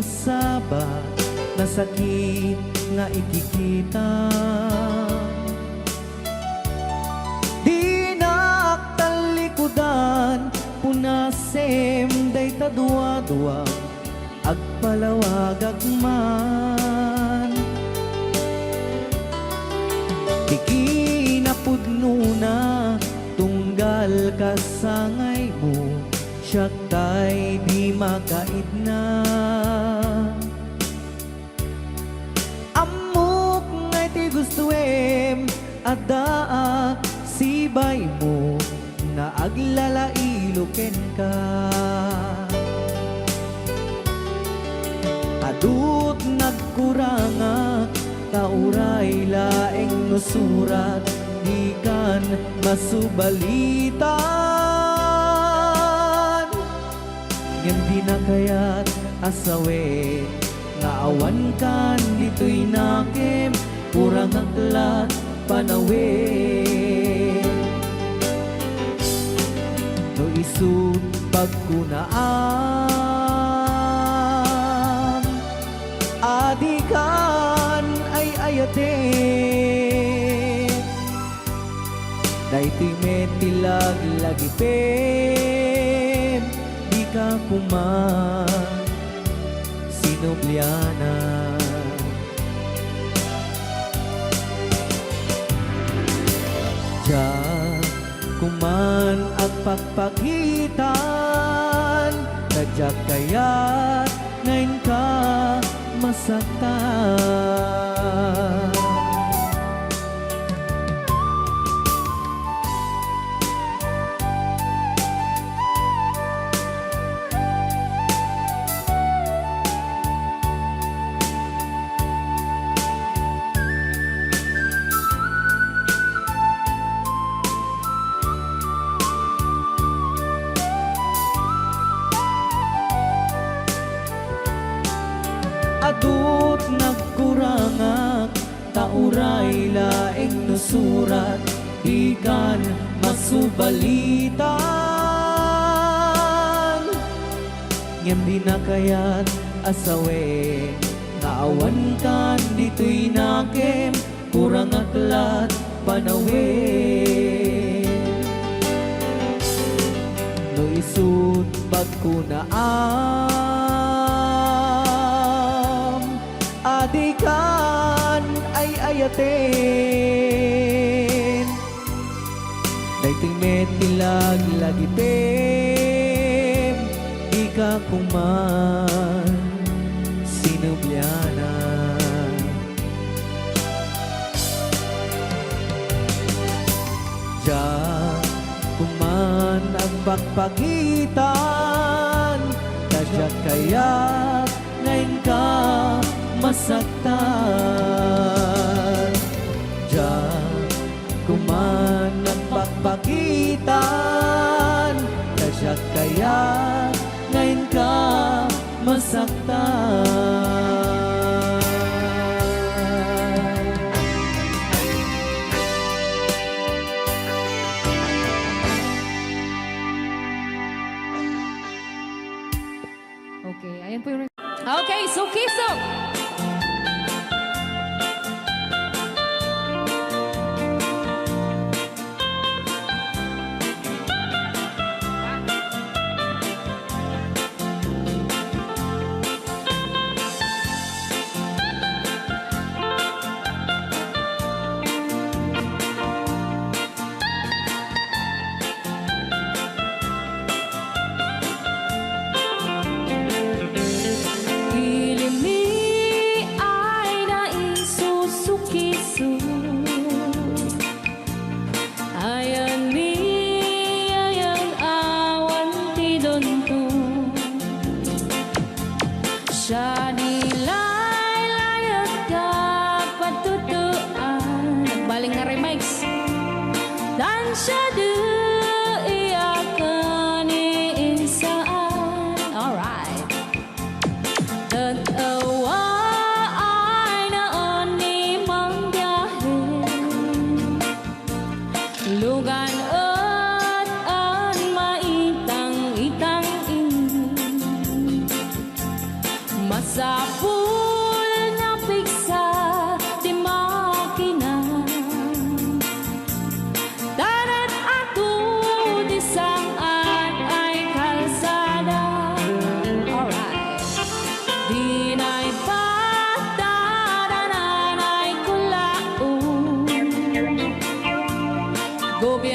masabat na sakit nga ikikita. Dinak talikudan punasem day tadua-dua agpalawag agman. Di kinapudno na tunggal kasangay mo, siya tay di makait na. Amok ngay ti gustuem adaa sibay mo nga aglalailuken ka. Adut nagkuranga tauray laeng no surat di kan masubalitan. Ngem di na kaya't asawe nga awan kan dito'y nakem kurang aklat panawe. No isut pagkunaan adikan ay ayate daytoy metilag lagipem di ka kuman sinubliana. Diya kuman at pagpakitan nadyak kaya't ngayon ka masaktan. Adut nagkurangak tauray laeng no surat di kan masubalitan. Ngem di na kaya't asawe nga awan kan dito'y nakem kurang aklat panawe. No isut pagkunaan adikan ay ayaten daytoy metilag lagipem di ka kuman sinubliana. Diya kuman ang pagpagitan kadyak kaya't ngayon ka masaktan. Diyan kuman ang pagpakitan kadyak kaya ngayon ka masaktan. Okay, ayan po yung... Okay, Sukiso! Siya nilay-layat ka patutuan. Nagbaling nga remix. Dan siya iyakan insaan. Alright. Tatawa ay naon ni mang biyahe. Lugan at an maitang-itang ini.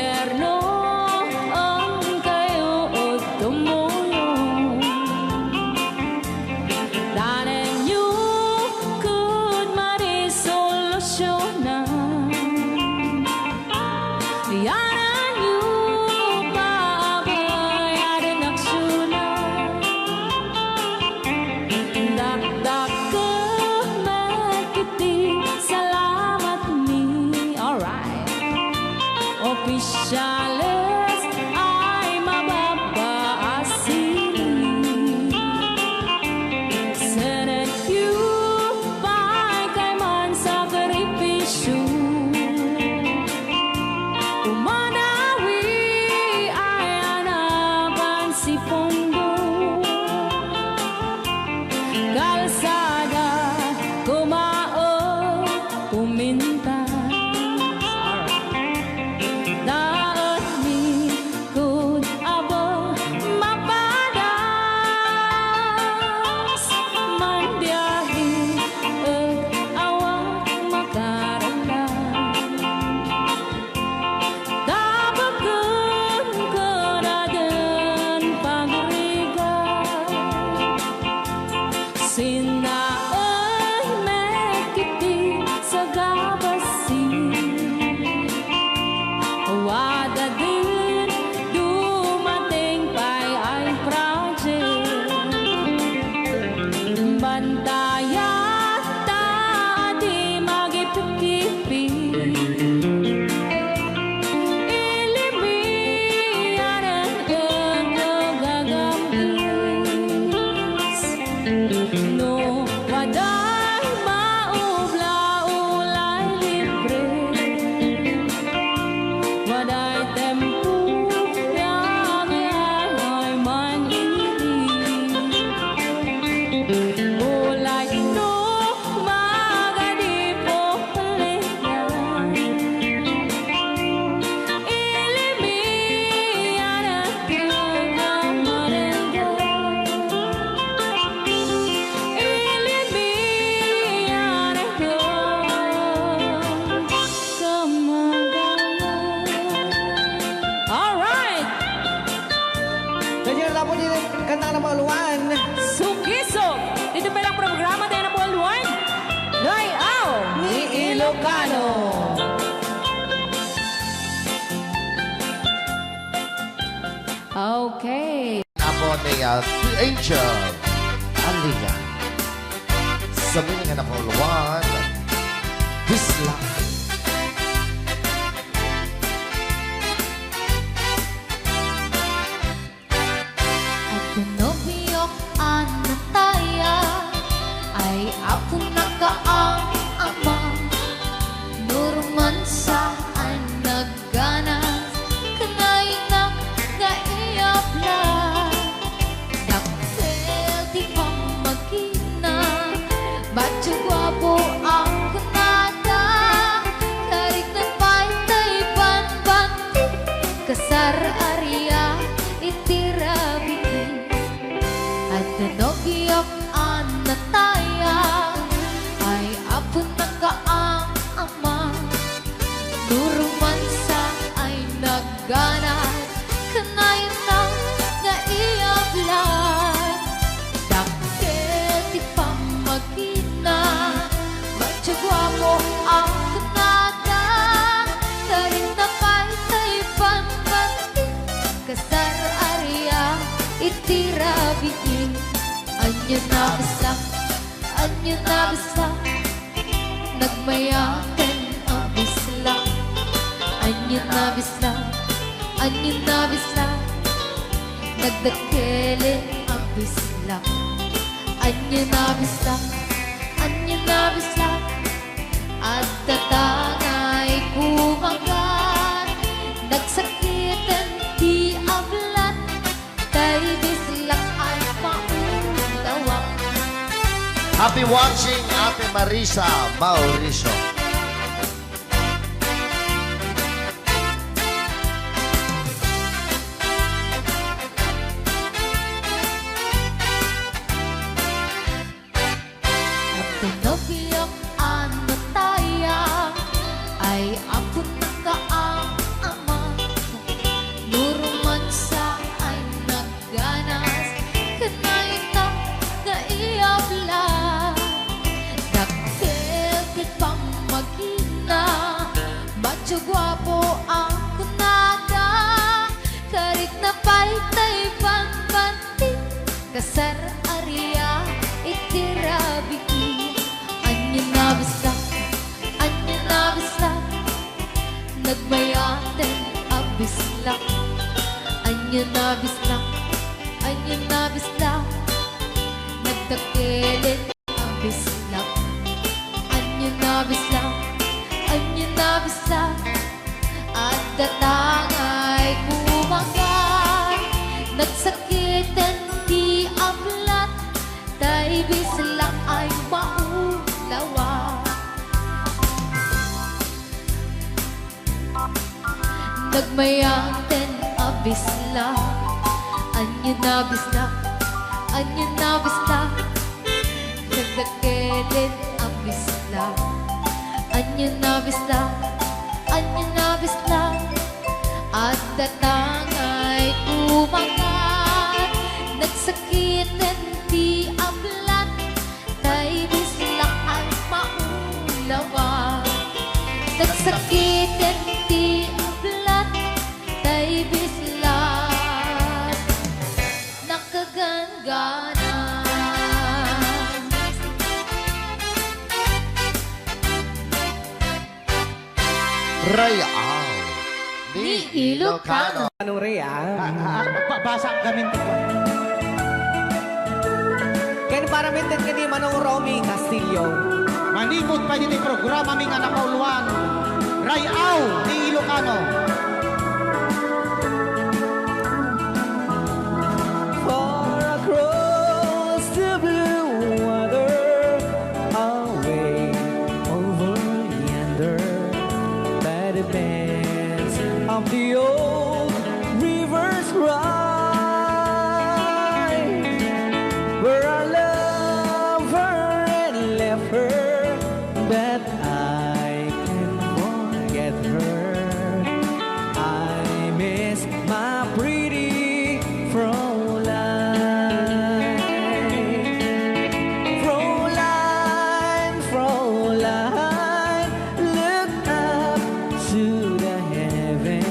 gobyerno ang kayo tumulong. Danan nyo could marisolusyonan. Yanan nyo maabayan ang aksyonan. Dakdak ka magkiti, salamat ni. Alright. Opisyales ay mababaasin. Senate you kay man sakripisyo. Umanawi ay anapan si Pondo. Kalsada, kumao, kuminta. Daan ni kud abo mapadas. Mandiyahi ug awak makaralan. Tabagan ka na din pagrigat. Sinaon mekiti sa gabasin. Wada din dumating pa'y ay project. Bantayan ta di magipikipi. Ilimiyan ang gagamis. No, waday maubla-ulay libre. Waday tempo yang ay manili. Ulay no magadipo leyan. Ilimiyan ang gagamarenggan. Ilimiyan ang gagamarenggan. Alright! Ganyan na po din kanta ng Pauluan. Sukiso! Dito pa lang programa tayo na buwan luwan. Layaw ni Ilocano. Okay. Ako ni Angel Aliga. Sa milingan na Pauluan, Bisla. At nobyo anataya ay ako nakaang ama. Nurman saan nagganas kanay na gaiyapla. Dakkel di pa magina, bacho guwapo ang kunada. Karik na pantay banbanti, kasar area itirabi. At nanogyok anataya ay apo nakaang ama. Nuruman sa ay nagganas kanayon ng naiyablan. Dakkel di pa magina, matsugwa mo ang kunada. Taring na pantay panbanti, kasar area itirabiin. Anyo na basta nagmayakan ang bisla. Anyo na basta nagdakele ang bisla. Anyo na basta at tatangay kumagat. Nagsakitan di ablan, tay bislak ay mautawak. Happy watching, Ate Marisa Mauricio. Tinobiyok ano taya ay ako nakaang ama. Kagwapo ang kunada, karit na palitay pagbanti, kasar area itirabiki. Anya na bisla, nagmayaten abisla. Anya na bisla, nagtakelin abisla. Anya na bisla, at datangay kumagat. Nagsakitan di ablat, tay bisla ay maulawa. Nagmayaten abisla, anya na bisla, nagdakelin abisla. Anya na bisla, at datangay kumagat. Nagsakitan di ablat, tay bisla ay maulawa. Nagsakitan di ablat, tay bisla nakagangana. Rayao ni Ilocano. Anong Rhea? Basa kami ito. Ken para minten kini Manong Romy Castillo. Manipot pa yun yung programa ming anak kauluan. Rayaw ni Ilocano. Far across the blue water, away over yonder, by the banks of the old rivers ride, where I love her and left her, but I can't forget her. I miss my pretty Fräulein. Fräulein, look up to the heaven,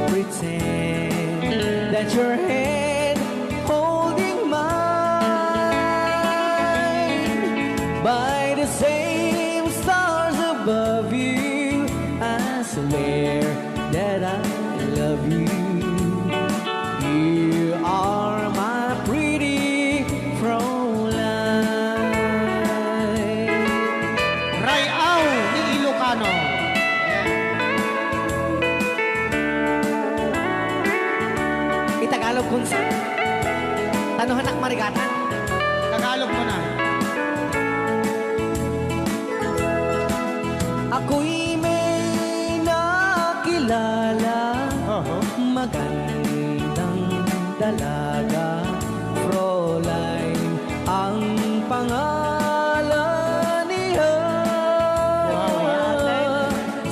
pretend that your hand holding mine. By the same stars above you, I swear that I love you. You are my pretty Fräulein. Rayaw ni Ilocano. Itagalog kung sa tanuhan ak marigatan. Tagalog mo na. Ako'y may nakilala, magandang dalaga, Fräulein ang pangalan niya.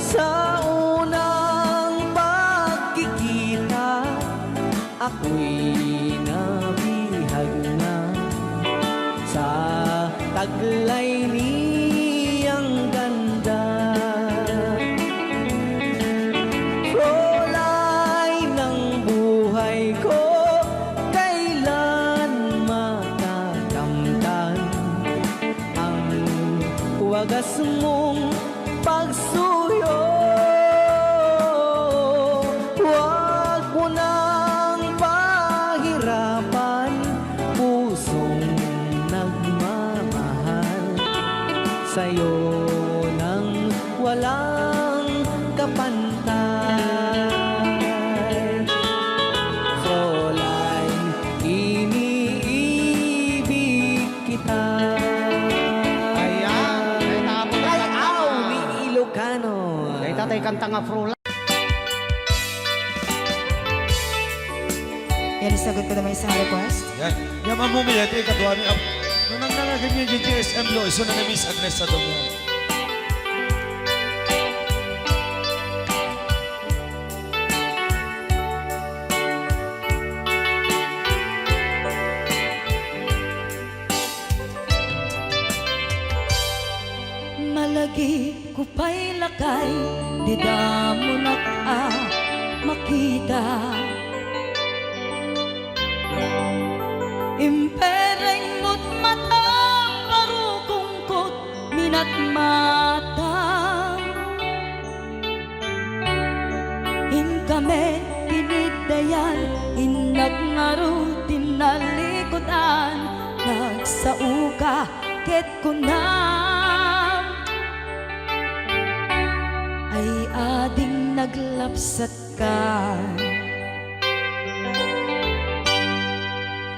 Sa unang pagkikita, ako'y nabihag na sa taglay niyang ganda. Fräulein ng buhay ko, kailan matakamtan ang wagas mong pagsuyo. Huwag mo nang pahirapan pusong nagmamahal sa'yo nang walang kapantay. Fräulein, iniibig kita. Ayan. Ay, tapos na Rayaw ni Ilocano. Ay, tatay kanta nga Fräulein. Yan, sagot ko naman isang request. Yan. Yan ang mumiyate, kadwa ni nung nangangagin yung GTSM lo, iso na Miss Agnes sa doon yan. Malagi ko pa'y lakay, di di damo makita. Impereng mo't mata, parukungkot minat mata. Kami tinidayan, inag ngaro tinalikodan, nagsauka ket kunam ay ading naglapsat ka.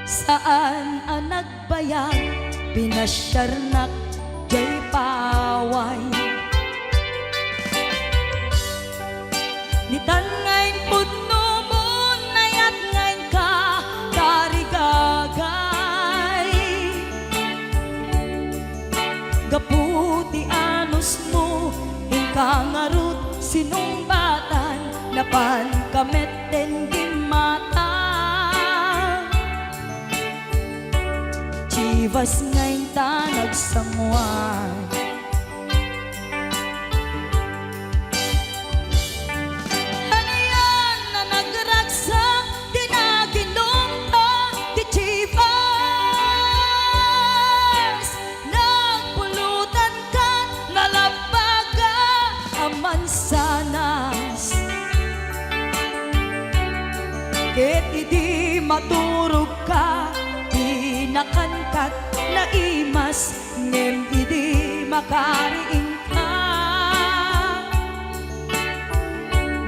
Saan ang nagbayag, pinasyarnak jay paway. Nitan ngayon putno mo, nayat ngayon ka, tarigagay. Gaputi anos mo, ingkangarut sinumbatan, napan kamet den mata. Chivas ngayon ta nagsamuan. Sanas ket idi maturog ka, di nakankat na imas, ngem idi makariing ka.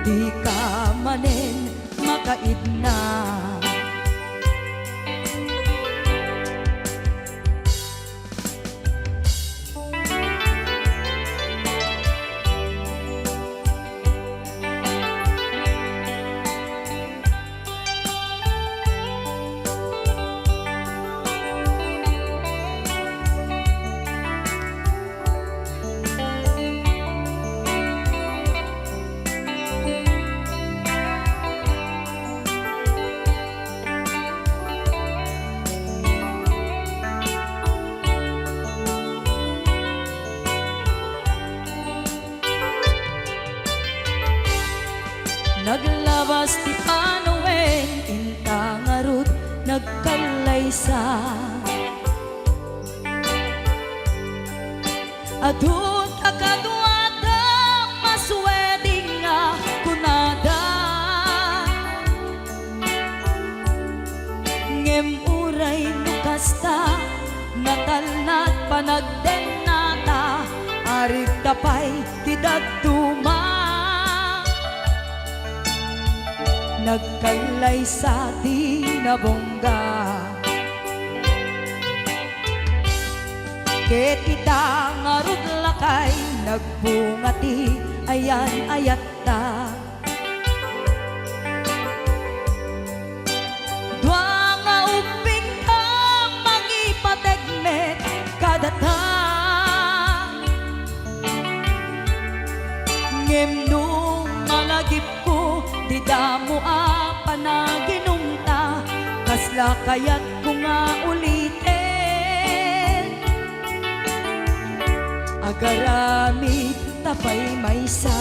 Di ka manen makaidna. Naglabas ti Panoen, intangarut nagkalaysa. Adun akaduada, masweding nga kunada. Ngem uray nukasta, natalnat panagden nata, arig tapay tidagduma. Nagkailay sa tinabongga, ket ita ngarud lakay, nagbungati ayan ayat ta. Dua nga uping ka, magipategmet kadata. Ngem nung malagip ko, di damo panaginumta, kasla kaya't ko nga ulitin. Agaramid tapay maysa.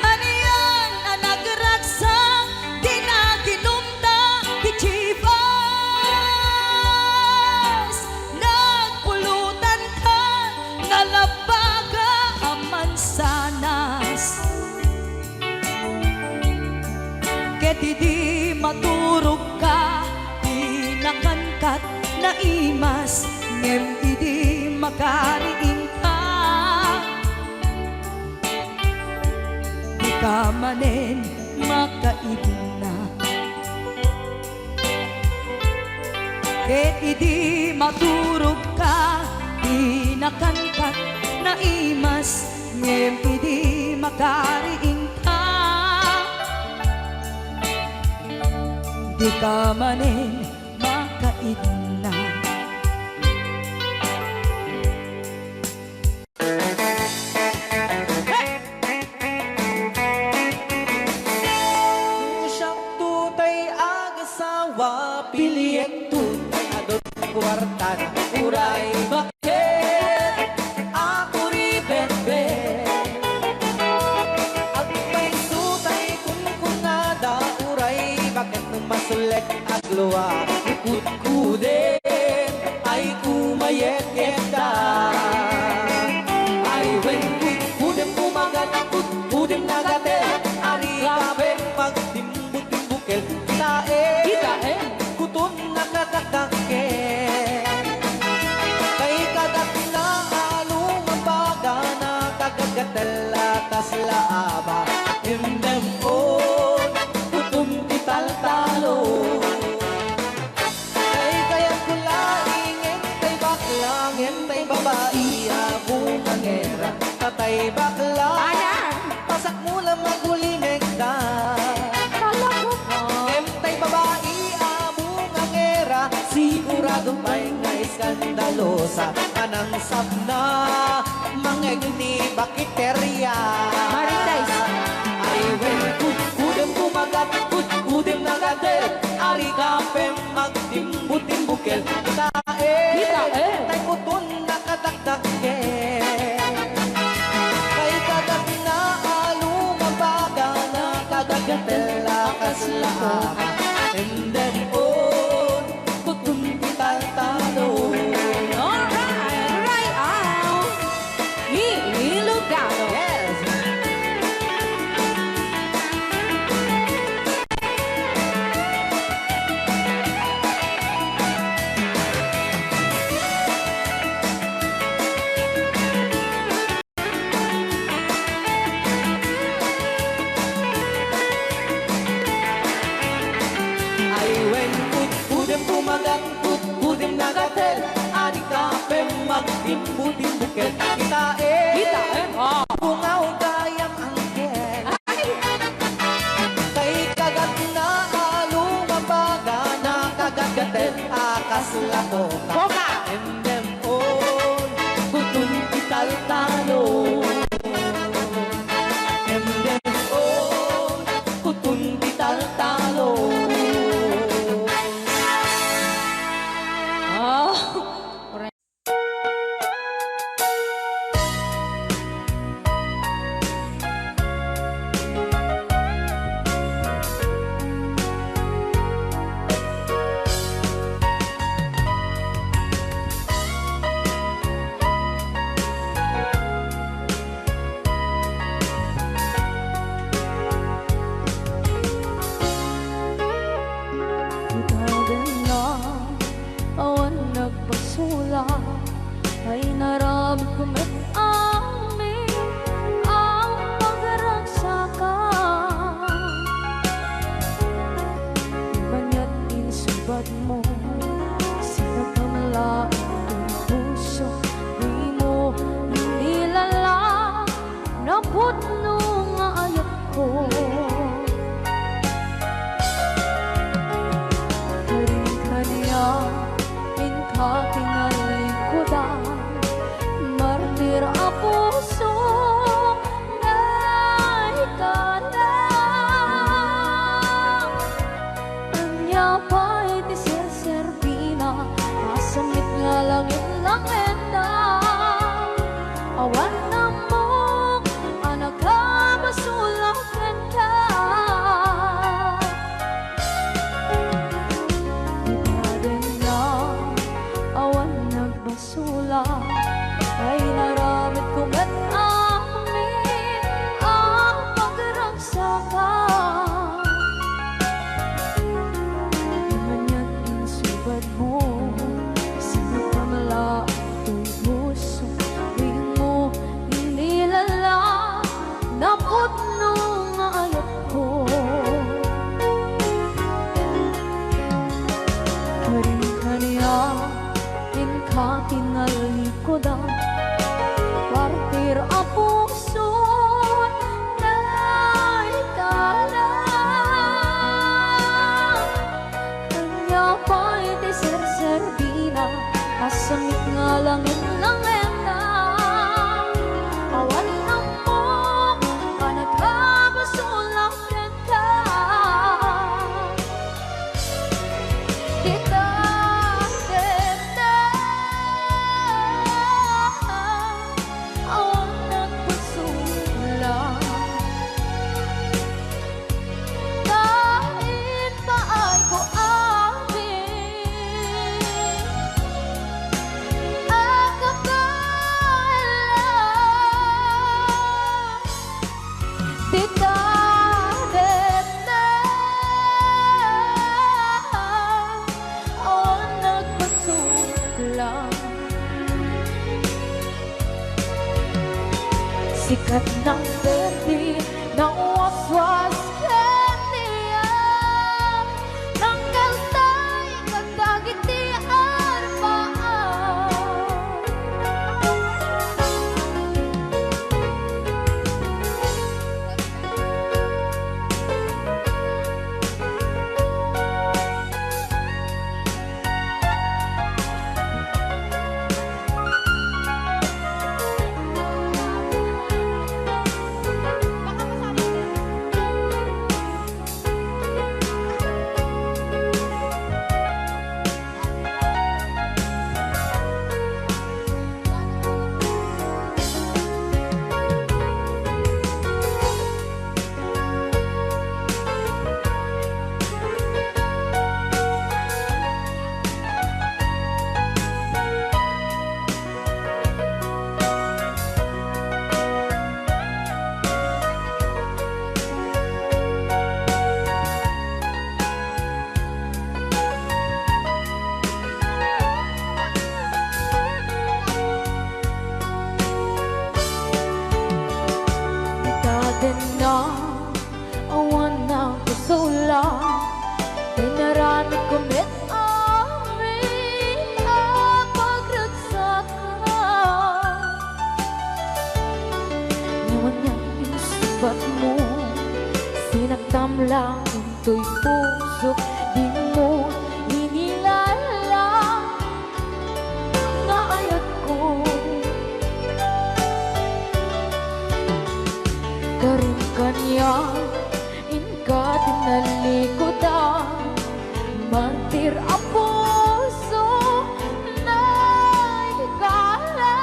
Aniyan ang nagragsak, di naginumta, di chivas. Nagpulutan ka, nalabaga aman sanas. Ket di maturog ka, di nakankat na imas, ngem di makariing ka. Di ka manen makaibna, ket di maturog ka, di nakankat na imas, ngem di makariing ka. Di ka manen makaidna. Siyak tutay agasawa, piliyek tutay adot kwarta na uray. Bakit? dalawa Ikut-kudin ay kumayet-yeta Ay when kut-kudin kumagat Kut-kudin nagatel Ari kabe magtimbuk-timbukel Kita kutun nakatakakel Kay kagat na along mabaga na kagagatel atas laaba Indem on kutun tital-talo Kay kaya kulaingin tay baklangin tay babae abong angera Tatay bakla pasak mula magulimeg ka Tay babae abong angera sigurado pa'y nga iskandalosa Anang sabna mangegni bakiterya Ay when kut-kudem kumagat kut-kudem nagatel Ari kapem magtimbu-timbukel Tae tay kutun nakataktakel Kay kagat na alumabaga na kagagatel akas laaba And then on kutun tital-talo Alright, right out. Ni Ilocano. Yes! Ay when kut-kudem kumagat kut-kudem nagatel Ari kapem magtimbu-timbukel Kita bungaw kayang angkel Kay kagat na alumabaga na kagagatel akas lakoka Endem on kutun tital-talo Endem on kutun tital-talo Oh. sikat ng berde ng waswas kaniya tanggal tay katagitian paan na awan ng kusula Pinarami kumit amin ang pagragsakan Ngayon niyang inusubat mo Sinaktam lang into'y puso Di mo inilala Nga ayat ko Karin kanya inka tinalikodan Mantir a puso na higala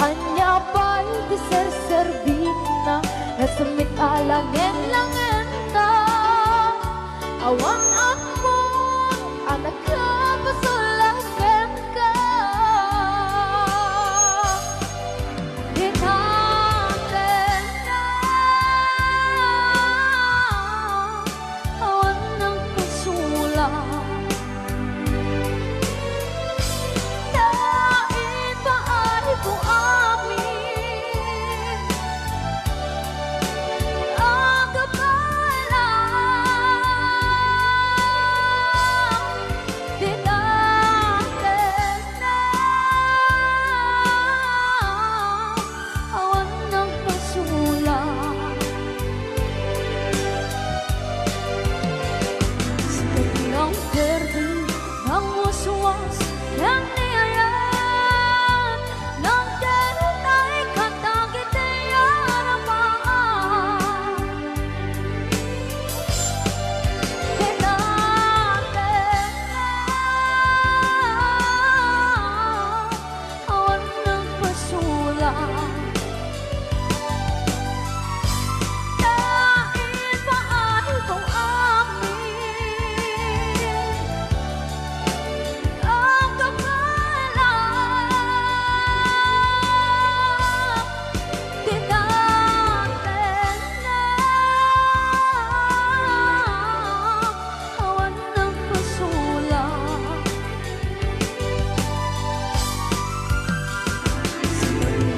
Anya pa'y di serservina Nasumit alangin langin na Awan ako anak ka pasulakan ka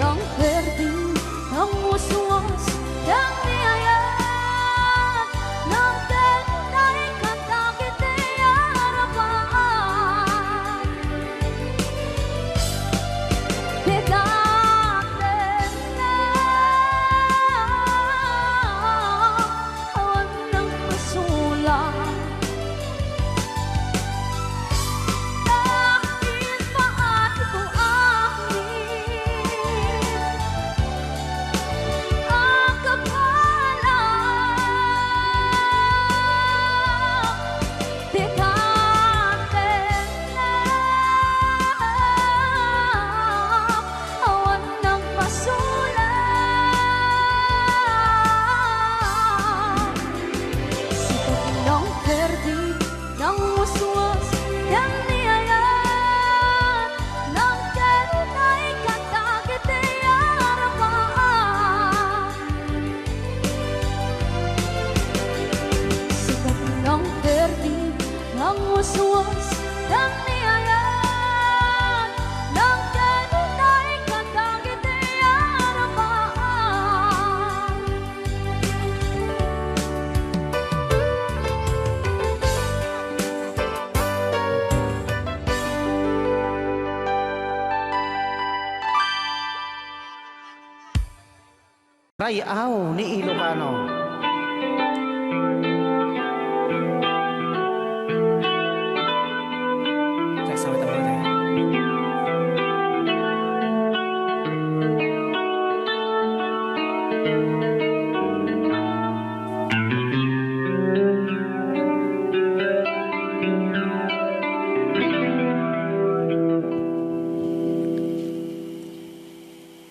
Long Rayaw ni Ilocano.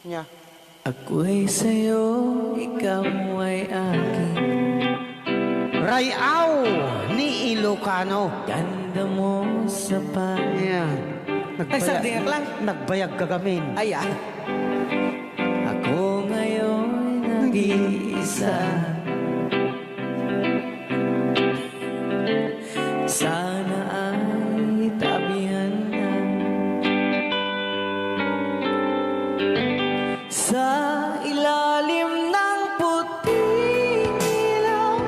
Yeah. Ako'y sa'yo, ikaw ay akin. Rayaw ni Ilocano. Ganda mo sa Yan. Nagsabihan lang. Nagbayag kagamin. Ayan. Ako ngayon nag-iisa. Sana ay tabihan na sa ilalim ng puting ilaw.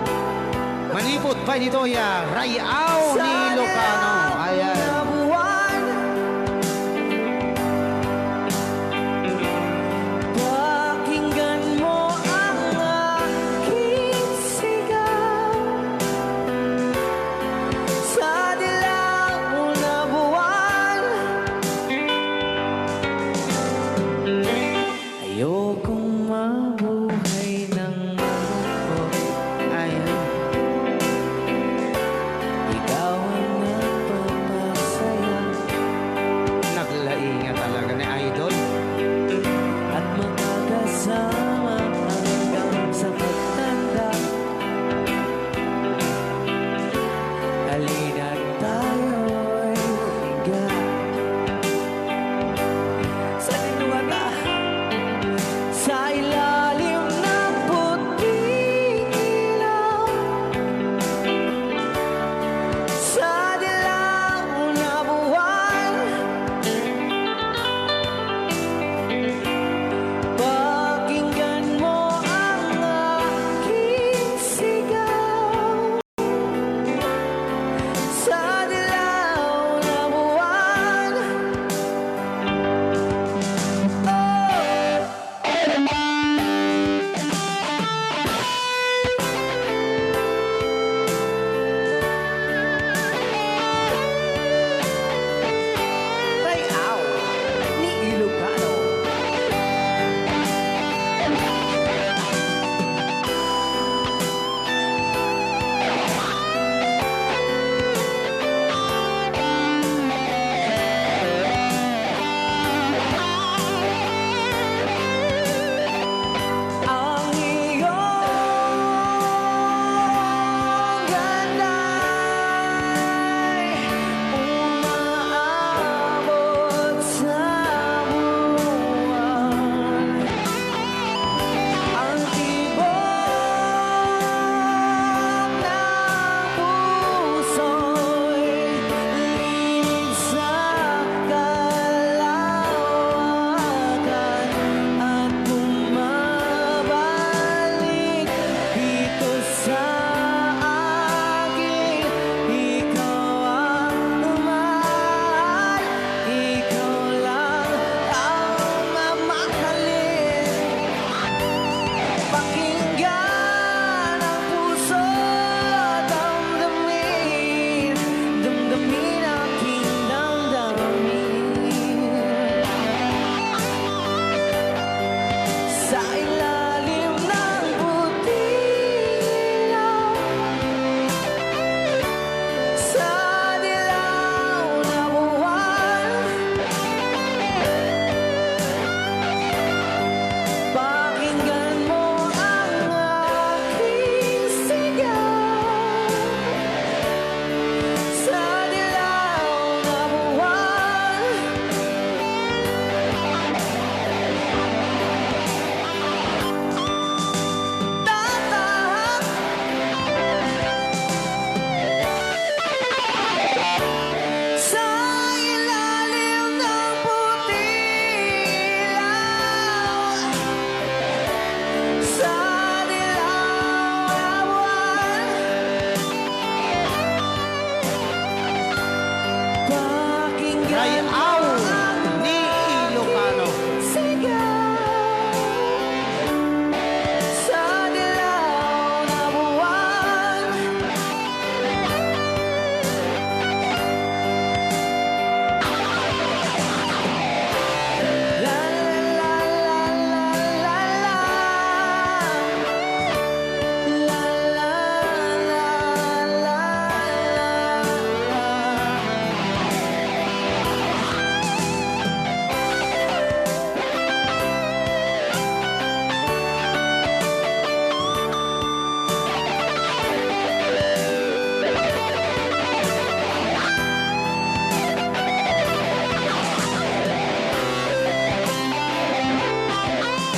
Manipot pa dito ya. Rayaw ni Ilocano. Ayan. Pakinggan mo ang aking sigaw sa dilaw na buwan. Ayokong mabuhay ng malungkot. Ayan. Ikaw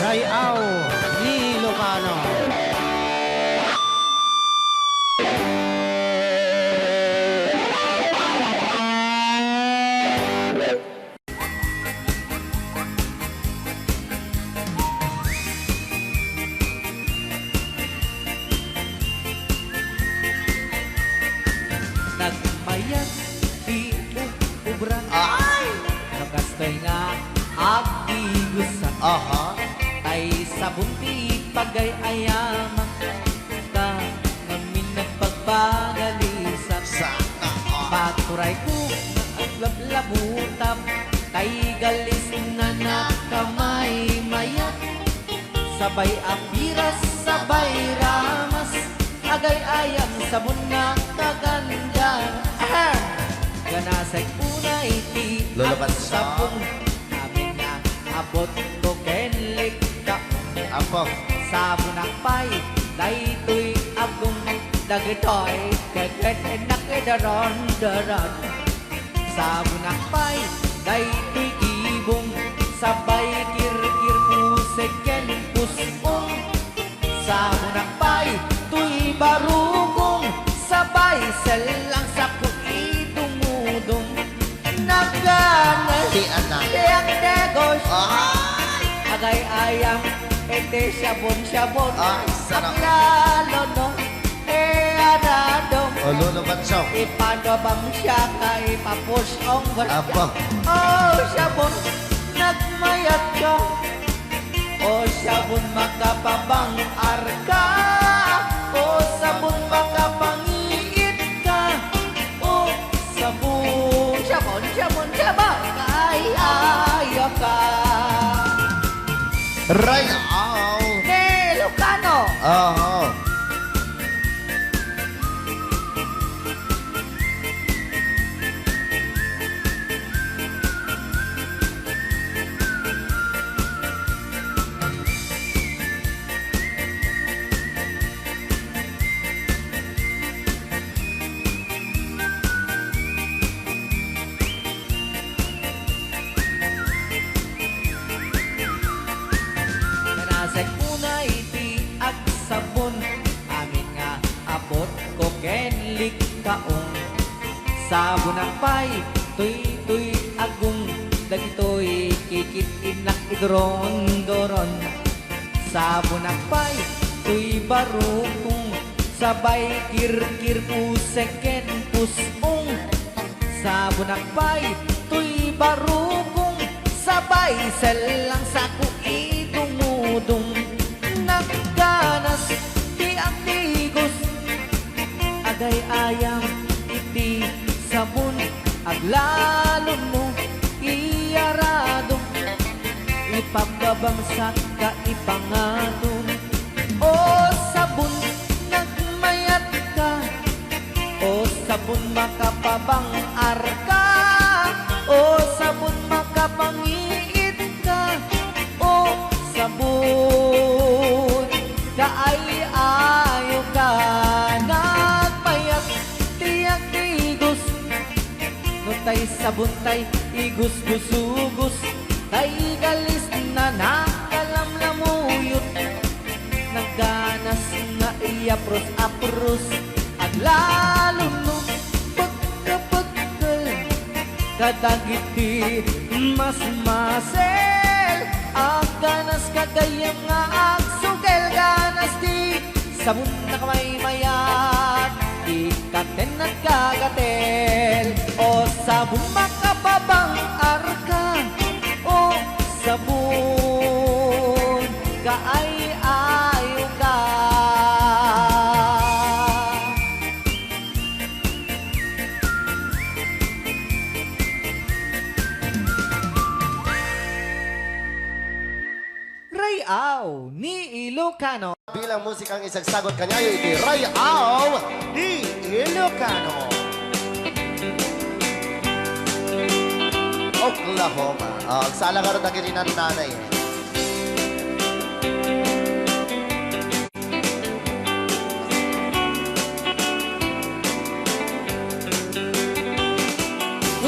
Rayao ni Ilocano. Nagmayat di ubran Ay! Nagastoy nga agigusan Aha. Ay sa bunti pagay ayaman Ka ngamin nagpagpagalisan Sana all. Paturay ko aglablabutab Tay galis na nakamay mayat Sabay apiras, sabay ramas Agay ayam sabon na kaganda Ganasay unay ti Lulaban ang sa- sabon Amin na abot ko kenlik ka Apo. Sabon akpay Daytoy agong dagitoy Keket nakidaron-daron Sabon akpay Daytoy ibong Sabay kir-kir puseken pusong Sabon akpay Tuy barugong Sabay selang sa kuidumudong Naganas Di anak. Tiyak negos Ay! Agay ayam Ete sabon-sabon Ay, sarap. Lalo no Anadong O, luluban siya. Ipadabang siya kay papusyong Apo. Oh, sabon Nagmayat ka Oh, sabon makapabang arka Oh, sabon makapangiit ka Oh, sabon Sabon Kay ayaw ka Rayao. Ilocano Oo. Kanasay unay ti ag sabon Amin nga abot ko kenlik kaong Sabon akpay Tuy agong Dagitoy kikit inak idron-doron Sabon akpay Tuy barukong Sabay kir-kir puseken pusong Sabon akpay Tuy barukong Sabay selang sa kuidumudong Nagganas ti ang tigos Agay ayam iti sabon Aglalo mo iyarado Ipababangsak ka ipangatong O sabon nagmayat ka O sabon makapabang arka O sabon makapangiit ka O sabon kaay-ayo ka Nagmayat tiyak tigos No tay sabon tay igus-gusugos Tay galis na nakalamlamuyot Nagganas nga iapros-apros At lalo no pagkapagkal Kadagiti mas masel Ang ganas kagayang nga agsugel Ganas di sabon na kamay mayat Ikaten at kagatel O sabon makapabang arka O sabon kaay-ayo ka Rayao ni Ilocano Bilang musikang isagsagot kanyayo iti Rayao ni Ilocano. Oklahoma. Ang sala ka rin naging ng nanay.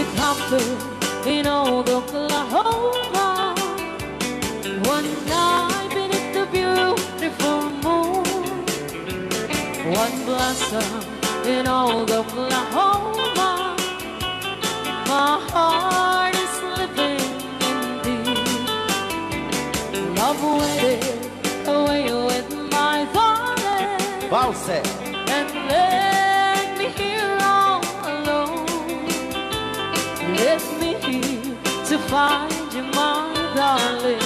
It happened in old Oklahoma. One night one blossom in all Oklahoma. My heart is living in deep love waited away with my darling. Valse. And let me here all alone. Let me here to find you, my darling.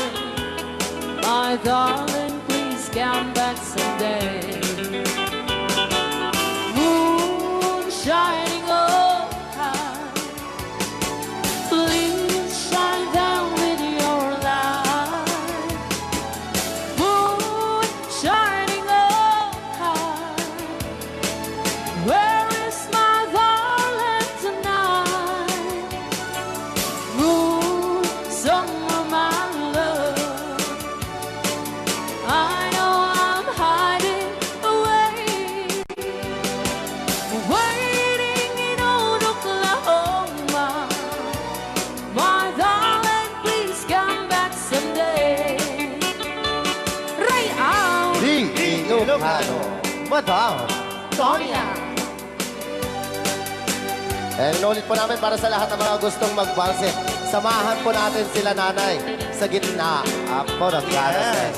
My darling, please come back someday. Moon shining oh high, please shine down with your light. Moon shining oh high, where is my darling tonight? Moon, summer, my love, I know I'm hiding away, waiting in old Oklahoma. My darling, please come back someday. Ray out, Di Ilocano. Madam. Sonia. Inulit po namin para sa lahat ng mga gustong magbalse. Samahan po natin sila nanay sa gitna po ng carousel.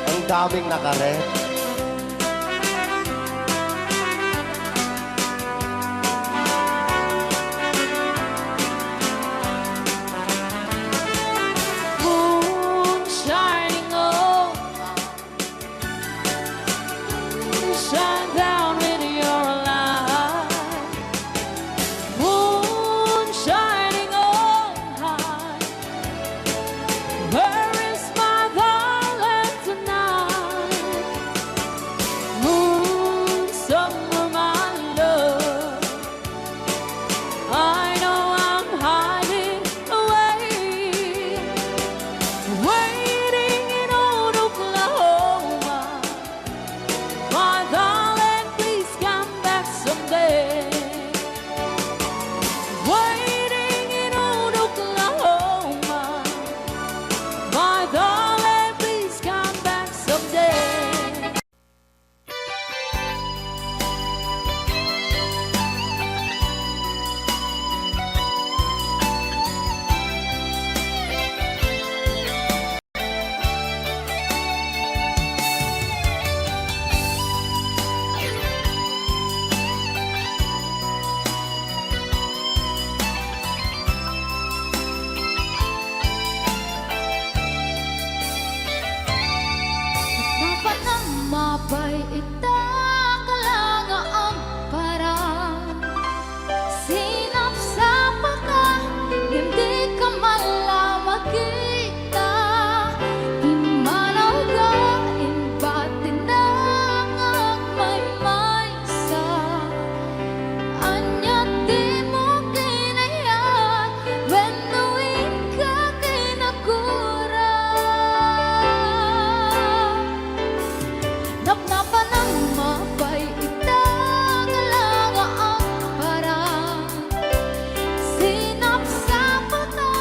Ang daming nakaret. Moon shining oh, shine down with your light. Moon shining oh high, where is my darling tonight? Moon, summer, my love, I know I'm hiding away, waiting in old Oklahoma. My darling, please come back someday. Waiting in old Oklahoma. My darling, please come back someday. Dapat nang mapay itakalangaang parang sinapsapa ka, hindi ka malamagita. Imanaw ka, imbatin na ang may sa anyat di mo kinayat, wenuin ka kinakura. Napnapan ng mapay itakalangaang parang sinapsapa ka,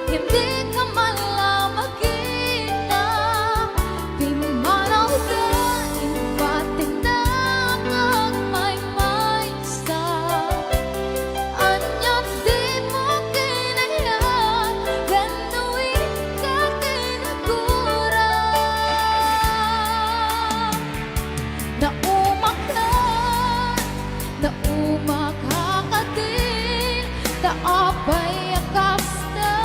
hindi ka malamagita. Pimanaw ka, imbatin na ang may sa anyat di mo kinayat, wenuin ka kinakura. Naumak hakadin, taapay akas na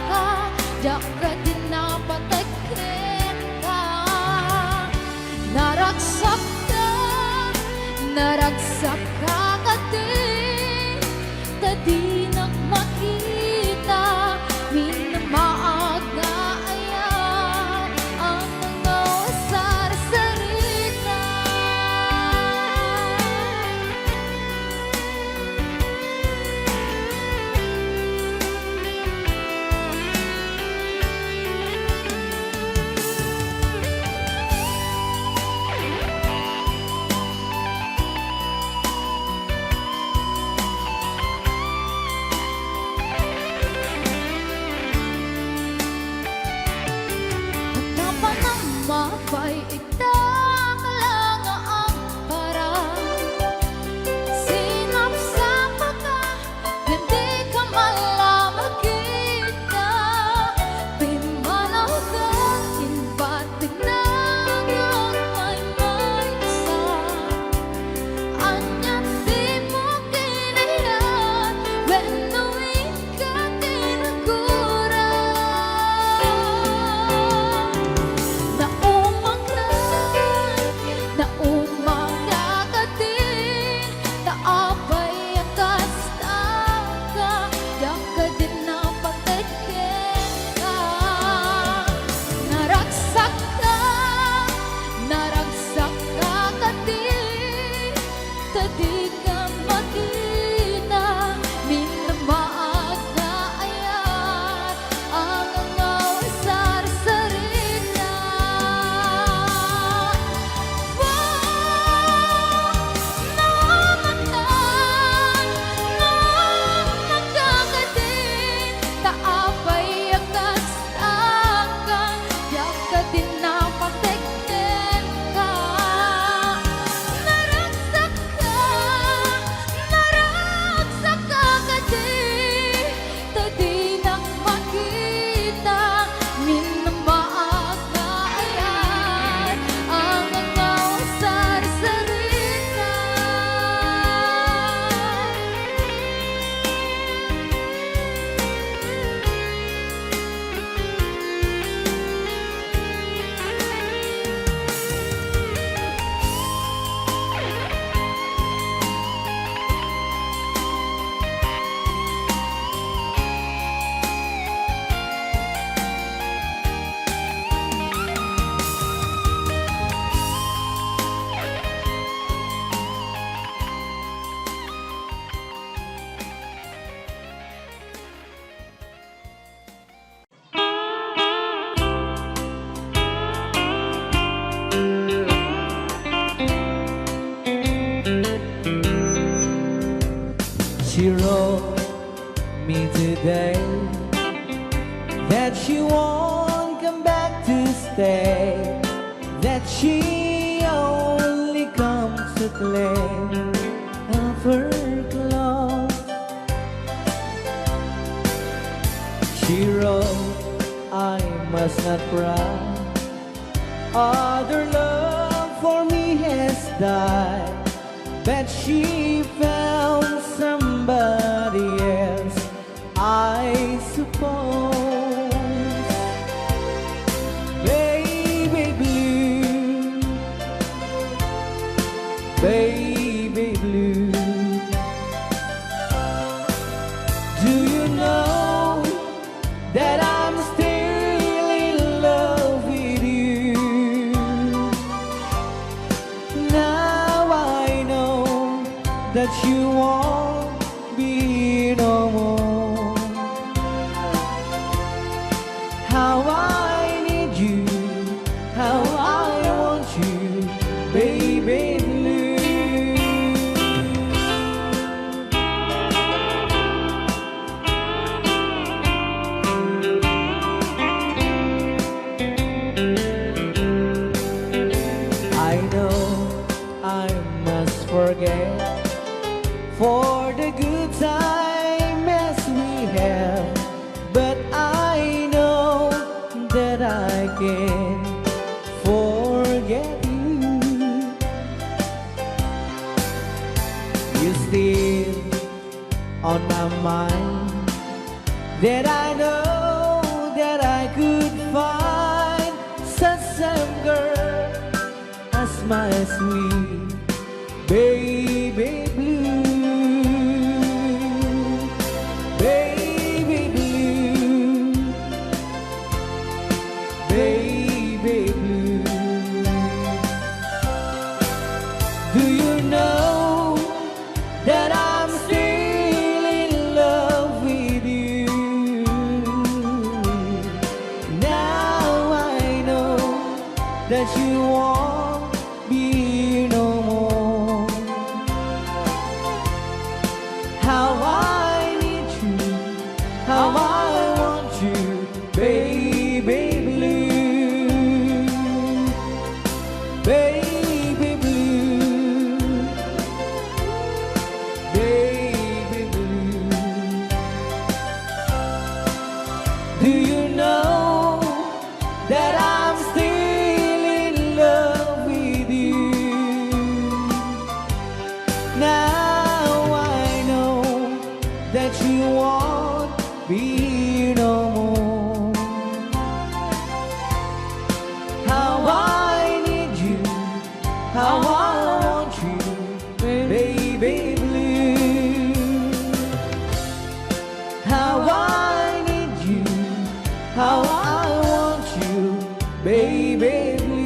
ka, diyaga din napatakin ka. Naragsak ka kadin, tadi nagmakita, minamaaga ayan ang mga wasar-sarita. mapay itaklang ang parang sinapsapa ka, hindi ka malaman kita. Pimanaw ka, inbatin na ang may isa. Anyat di mo kinayan, wenuin ka tinagura. Naumang ka din, naapay akas ka, yak ka din na pagtagin ka. Naragsak ka din, tadi ka makita, minamaaga ayat, ang angaw sar-sarita. Taapay akas ka, yak ka din na pagtagin ka. Naragsak ka din, tadi nang makita, minamaaga ayat, ang angaw sar-sarita. She wrote me today that she won't come back to stay, that she only comes to claim of her clothes. She wrote, I must not cry, other love for me has died, but she found somebody else, I suppose. Baby blue, baby blue, do you know that I'm still in love with you? Now I know that you won't be no more. How I need you, how I want you, baby blue. I know I must forget for the good time as we have, but I know that I can forget you. You're still on my mind, that I know that I could find such a girl as my sweet baby blue. Baby blue, baby blue. Do you know that I'm still in love with you? Now I know that you won't be no more. How I need you, how I want you, baby blue. blue.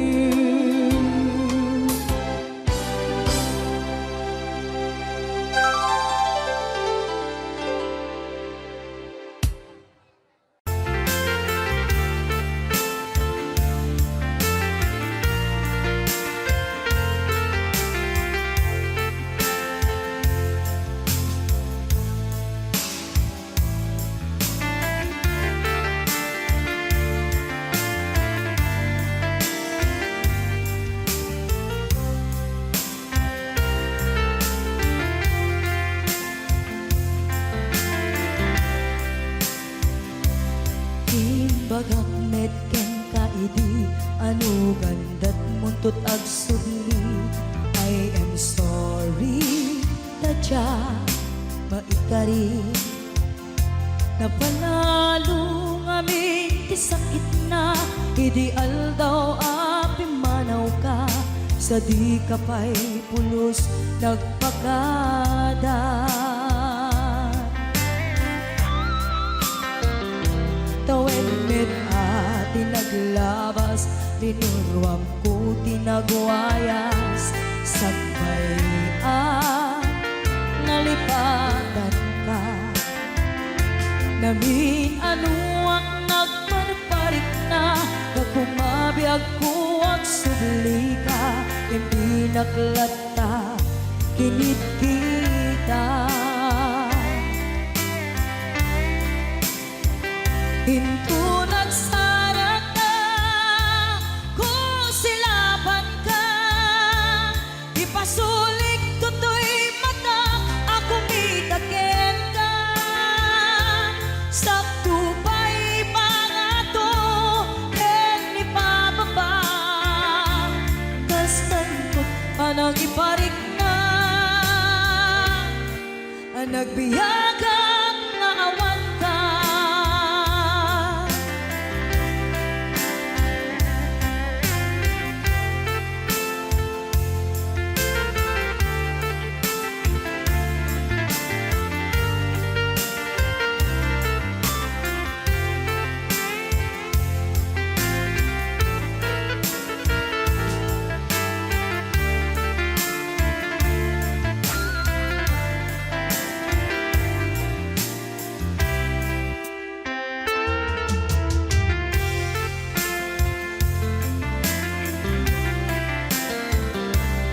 Bagak met ken kaidi anu gandat muntut ag sudli. I am sorry tadya maikari napanalo ngamin ti sakit na ideal daw api manaw ka sa di kapay pulos nagpakada. Tawen met ati naglabas, dinurwam ko tinagwayas. Sagbay nalipatan ka. Namin ano ang nagparparik na, pagkumabiyag ko ang subli ka. Hindi naklata, kinit kita. Hinto nagsara ka, kung silaban ka. Ipasulik tutoy mata, ako mitakin ka. Sakto pa'y mga to, ken ipababa. Kastan ko anang iparik na, ang nagbiyagang naawan ka.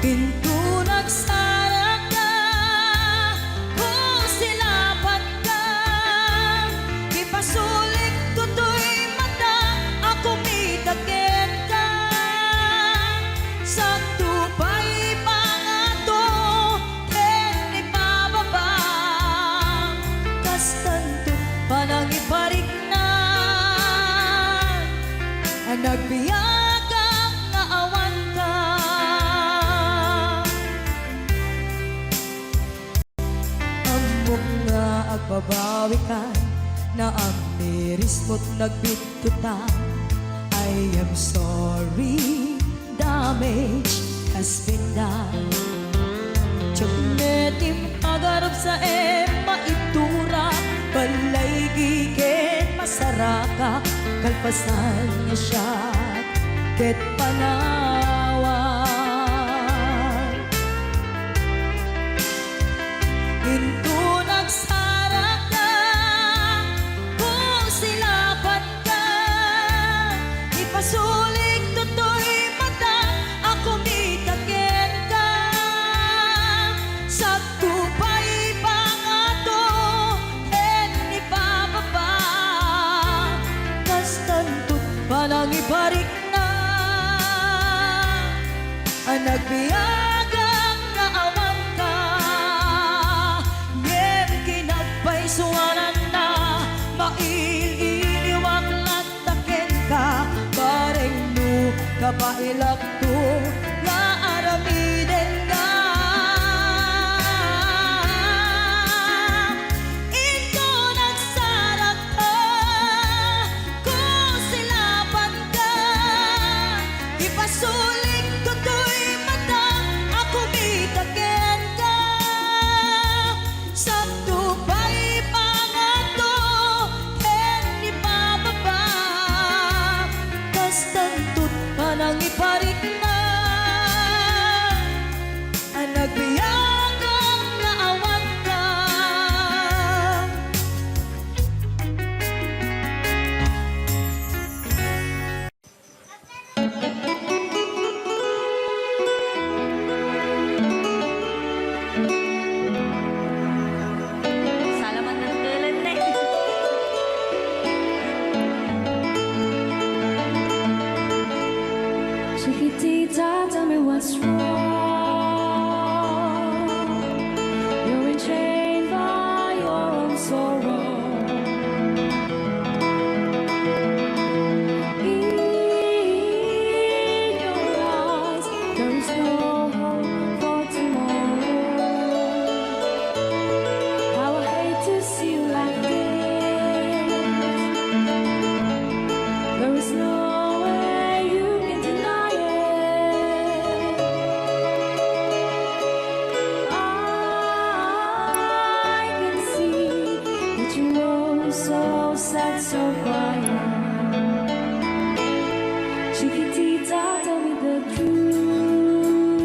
Pinto nagsara ka, kung silaban ka. Ipasulik tutoy mata, ako mitakin ka. Sakto pa'y pangato, ken ipababa. Kastanto panang iparik na, ang nagbiyagang naawan ka. Nga agbabawi ka na ang miris mo't nagbitutan. I am sorry, damage has been done. Tiyagnetim agarap sa maitura, balay gigen masaraka, kalpasan niya siya ket panawan. Hinto nagsara ka, kung silaban ka. Ipasulik tutoy mata, ako mitakin ka. Sakto pa'y pangato, ken ipababa. Kastantot panang ibarik na, ang nagbiyagang naawan ka. Suwanan na maililiwag latakin ka. Bareng no kapailak to nga aramiden ka. Ito nagsarak ka, kung silaban ka. Ipasulik tutoy mata, ako mitakin ka. Sakto pa'y pangato, ken ipababa. Kastantot panang iparik na ang nagbiyagang naawat ka. Salamat ng tulad na Chiquitita, tell me what's wrong. You're enchained by your own sorrow. In your eyes, there is no hope for tomorrow. How I hate to see you like this. There is no way you can deny it. I can see that you're so sad, so quiet. Chiquitita, tell me the truth.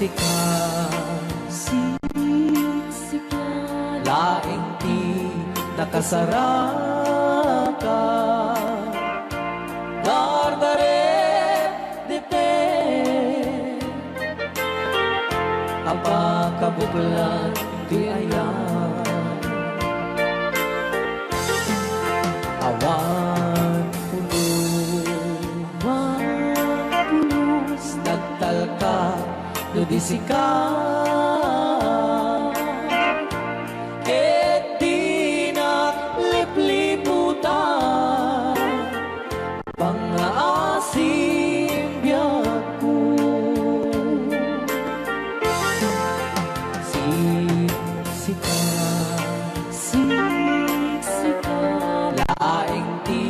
siksikan laing ti nakasaraka dardaret dite apakabuklan ti ayan awan pulos nagtalka nudisika ket di naglipliputan pangaasim biyak ko siksikan laing ti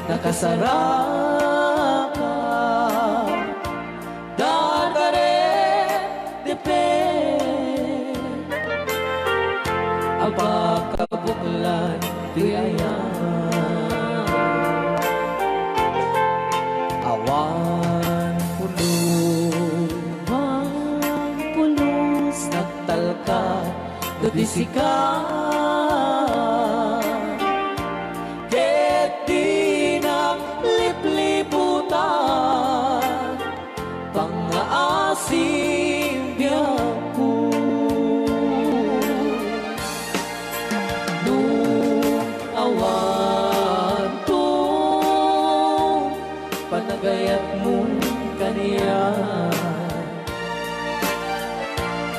nakasaraka dardaret dipet abakabuklan di ayan awan pulos nagtalka dudisika ket di naglipliputan pangaasim biyak ko nung awan to panagayat mo kaniya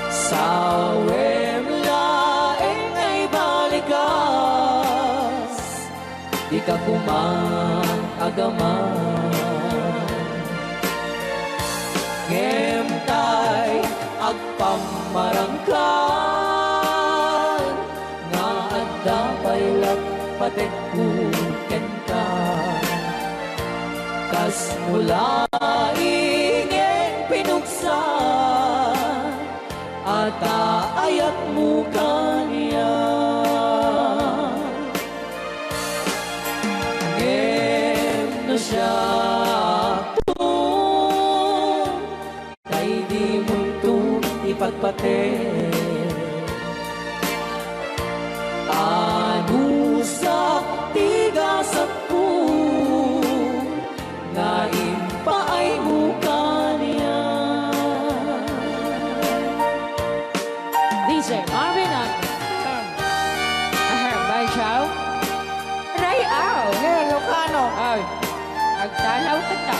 sawem laeng ay balikas di ka kumang agaman ngem tay agpamarangkan nga adda paylak patekkuken ka kas mula ingeng pinuksa ata ayat mo kaniya ngem no siya kay di mo ipagpate ano sa tigasat ko na impaay mo kaniya DJ Marvin at Bay Chow Rayaw Ilocano. ay agtalaw ka ta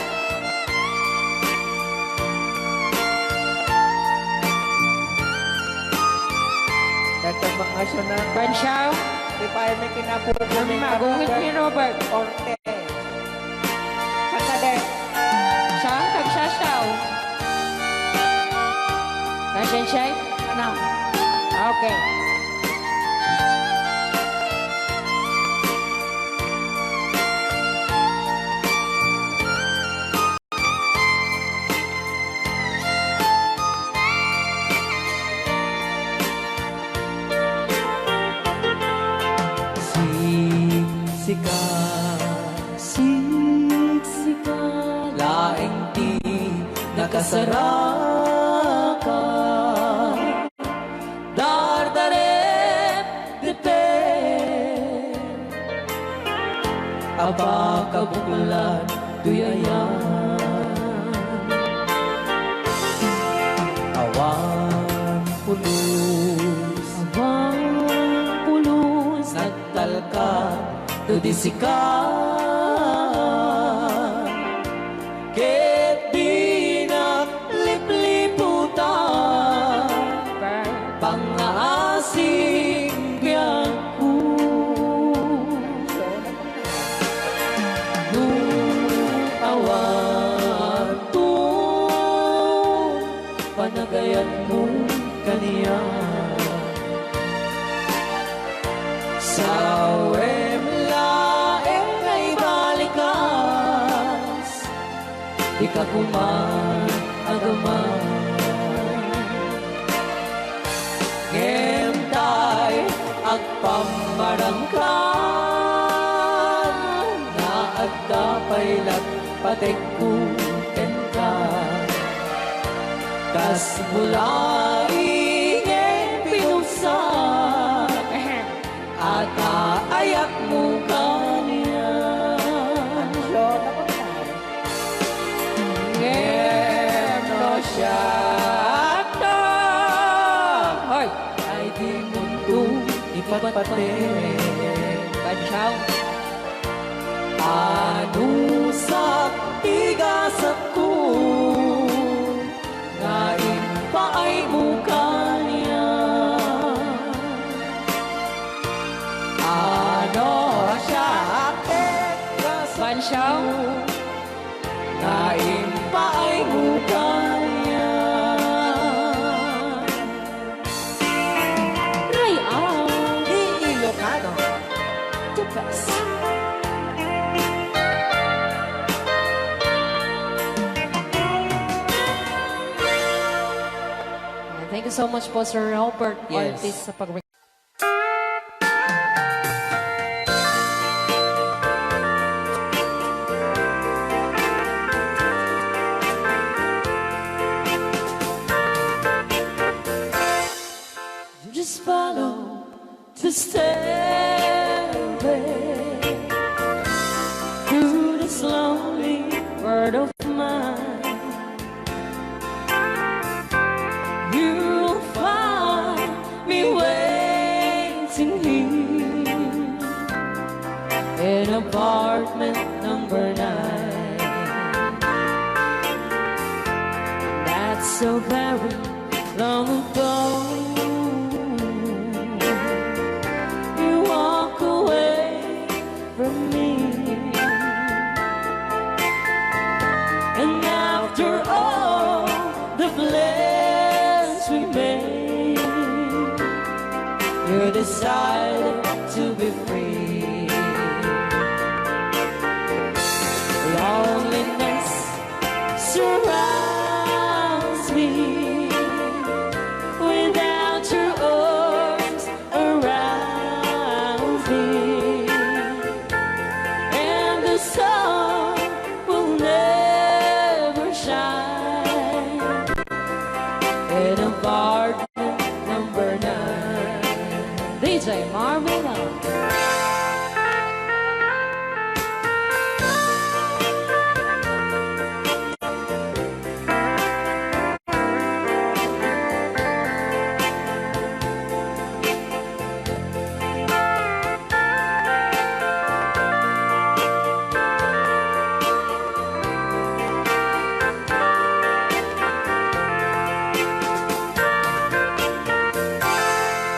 Datang mga na Ben Chow di pa may kinapupo ni magungit ni Robert Orte. Katade. saan kagsasaw Nasaan siya? Ano? Okay. siksikan laing ti nakasaraka dardaret dipet apakabuklan duyayan awan pulos nagtalka dudisikan ket di naglipliputan pangaasim biyak ko nung awan to panagayat mo kaniya sawem laeng ay balikas di ka kuman agaman ngem tay agpamarangkan na agda paylat patekkuken ka kas mulaing pinusak at aayak mo kaniya. Ngeno siya na hoy ay di mundo ipatpatin. Bansyaw ano sa tigasat ko ngayon pa ay mukha niya. Ano siya Bansyaw ngayon pa ay mukha niya. Rayaw ni Ilocano, the best. Thank you so much po, Sir Robert Yes. Ortiz, sa pag Just follow the stairway through this lonely world of mine. You'll find me waiting here in apartment number 9. That's so very long ago. You walk away from me, and after all the plans we made, you decided to be free. Loneliness surrounds me without your arms around me, and the sun will never shine in apartment number 9. DJ Marmela.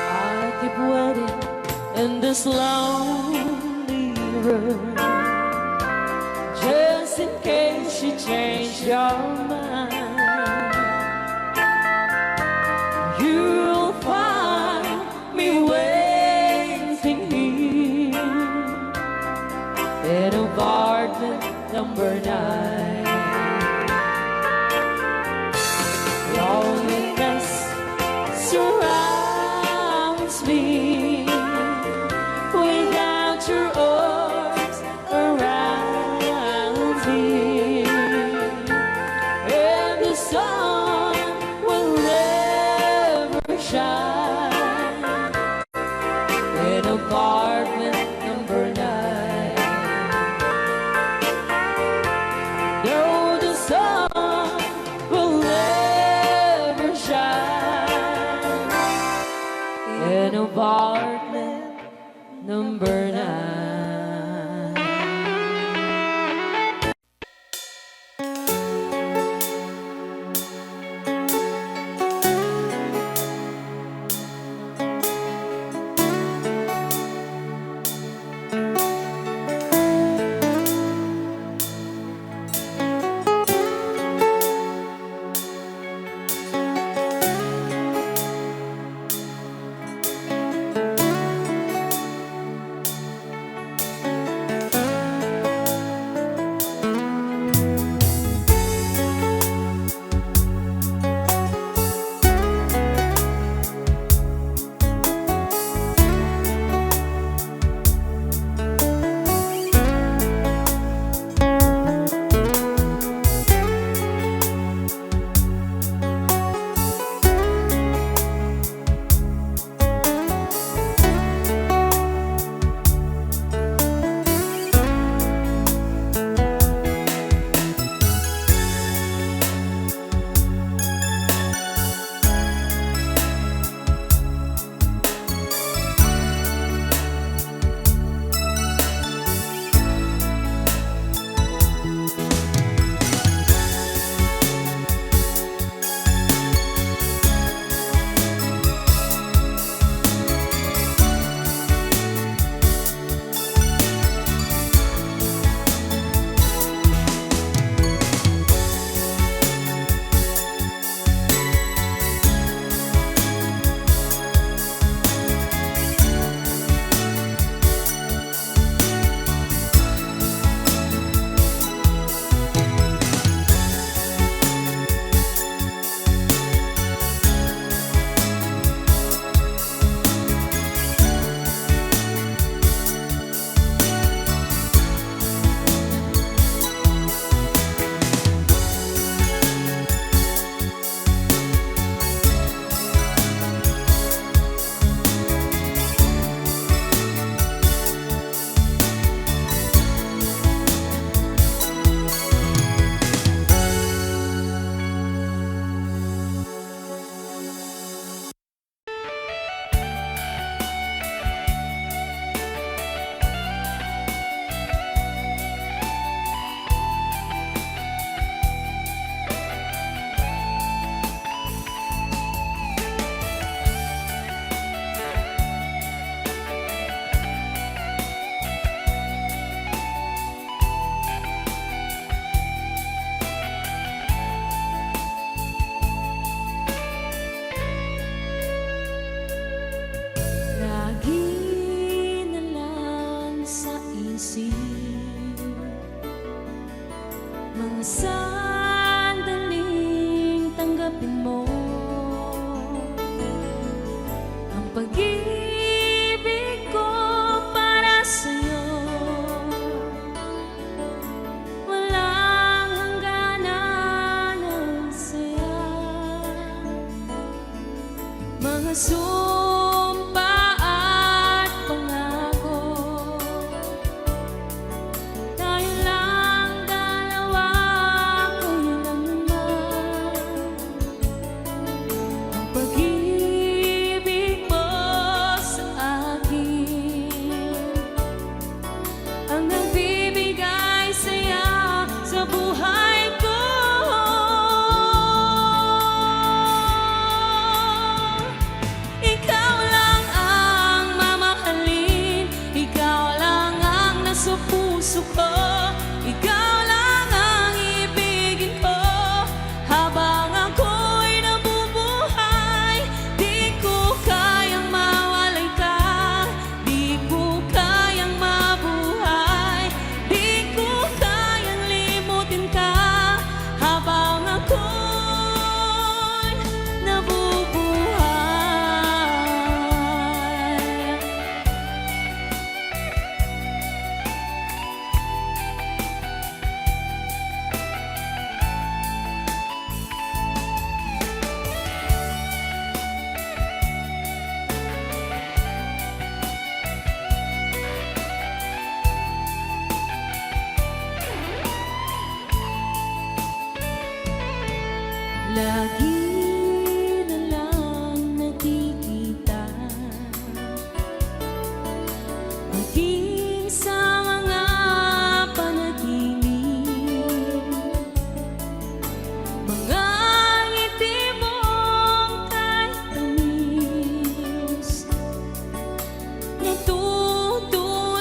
I keep waiting in this lonely room, just in case you change your mind. You'll find me waiting here in apartment number 9. Loneliness surrounds me without your arms around me, and the sun will never shine in apartment number 9. No, the sun will never shine in apartment number 9. pag-ibig ko para sa'yo walang hangganan ng saya. Mga sumpa at pangako, tayo lang dalawa kailanman. Ang pag-ibig mo sa akin ang nagbibigay saya sa buhay ko. Ikaw lang ang mamahalin, ikaw lang ang nasa puso ko, ikaw lang ang ibigin ko habang ako'y nabubuhay. Di ko kayang mawalay ka, di ko kayang mabuhay, di ko kayang limutin ka habang ako'y nabubuhay. Lagi na lang nakikita, maging sa mga panaginip, mga ngiti mong kahit tamis, natutunaw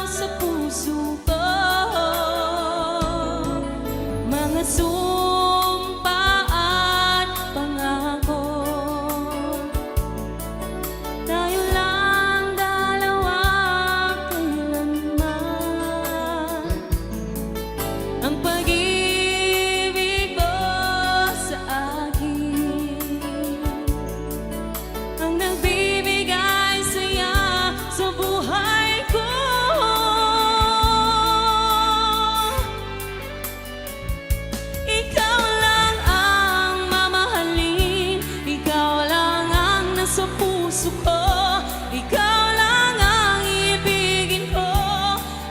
sa puso ko. Mga sumpa at pangako, tayo lang dalawa kailanman. Ang pag-ibig mo sa akin ang nagbibigay saya sa buhay ko. Ikaw lang ang mamahalin, ikaw lang ang nasa puso ko, ikaw lang ang ibigin ko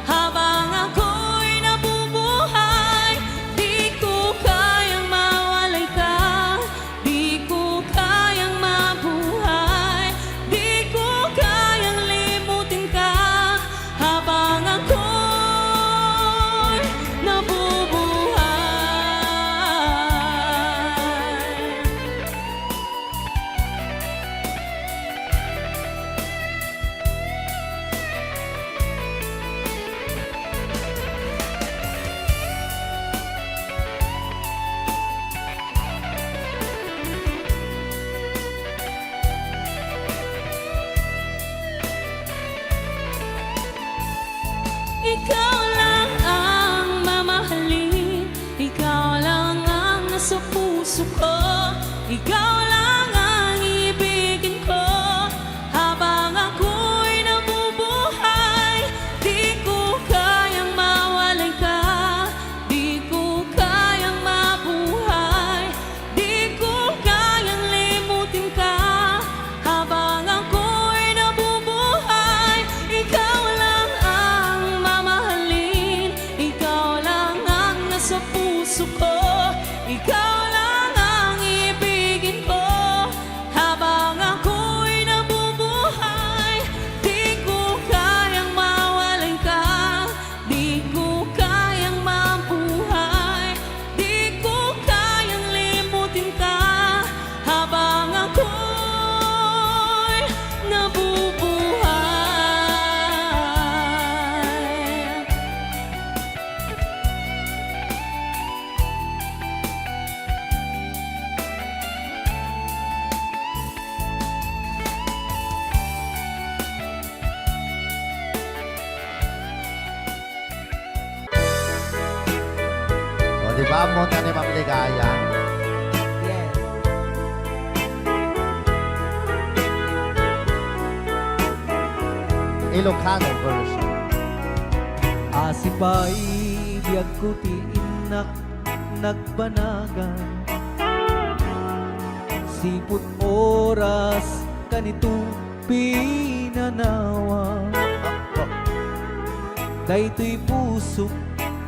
habang ako'y nabubuhay. Di ko kayang mawalay ka, di ko kayang mabuhay, di ko kayang limutin ka habang ako'y nabubuhay. Ikaw lang ang mamahalin, ikaw lang ang nasa puso ko, ikaw lang ang ibigin ko habang ako'y nabubuhay. Di ko kayang mawalay ka, di ko kayang mabuhay, di ko kayang limutin ka habang ako'y nabubuhay. Ikaw lang ang mamahalin, ikaw lang ang nasa puso ko, ikaw lang ang ibigin ko habang ako'y nabubuhay. Di ko kayang mawalay ka, di ko kayang mabuhay, di ko kayang limutin ka habang ako'y nabubuhay. O, di ba, monta ni Ma'am Ligaya? Yes. Ilocano version. Asipay biyag ko ti inak nagbanagan Siput oras kanito pinanawa Daytoy puso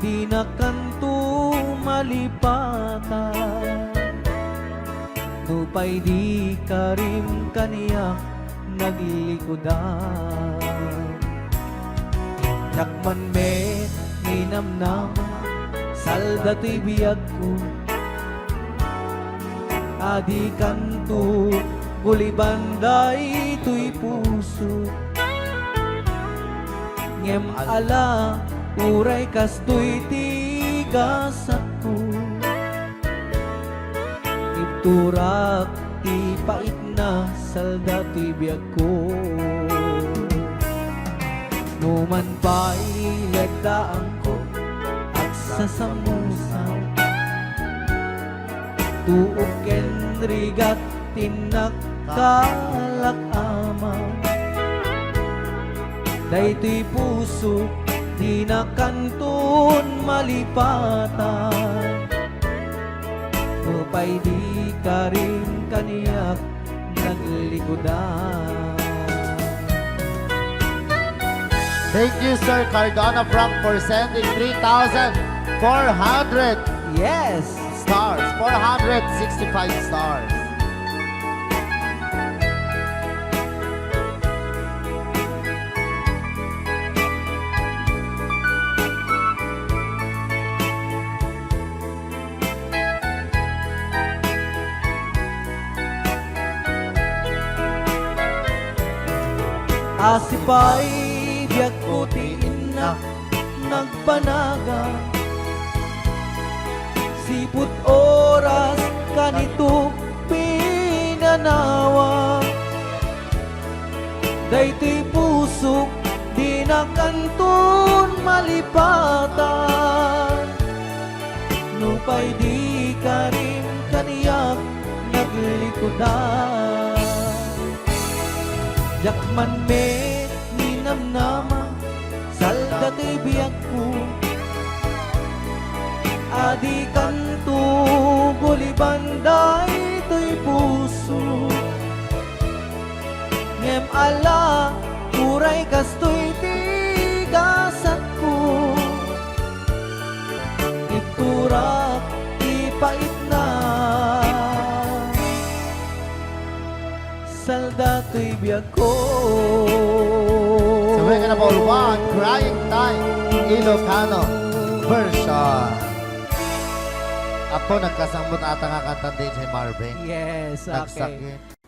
di na kanto malipatan Nupay di karim kaniya naglikodan Yakman me ninamnama salda to'y biyag ko Adi kanto gulibanday to'y puso Ngem ala uray kastoy tigasak ko Ibturak ti pait na salda to'y biyag ko Numan pa'y legdaan ko at sasamusaw Tuok ken rigat tinakkalak amaw Daytoy puso di na kanton malipatan Upay di ka rin kaniyak naglikodan Thank you, Sir Cardona Frank, for sending 3,400 Yes! stars. 465 stars. Asipay biyag ko ti inak nagpanaga Siput oras kanito pinanawa Daytoy puso di na kanton malipatan Nupay di ka rin kaniyak naglikodan Yakman me ninamnama salda to'y biyag ko Adi kanto gulibanday to'y puso Ngem ala uray kastoy tigasat ko Iturak ipait na salda to'y biyag ko So we're gonna ball one, Crying Time, Ilocano version. Apo, nagkasambot ata nga kanta DJ Marvin. Yes, okay. Nagsakit.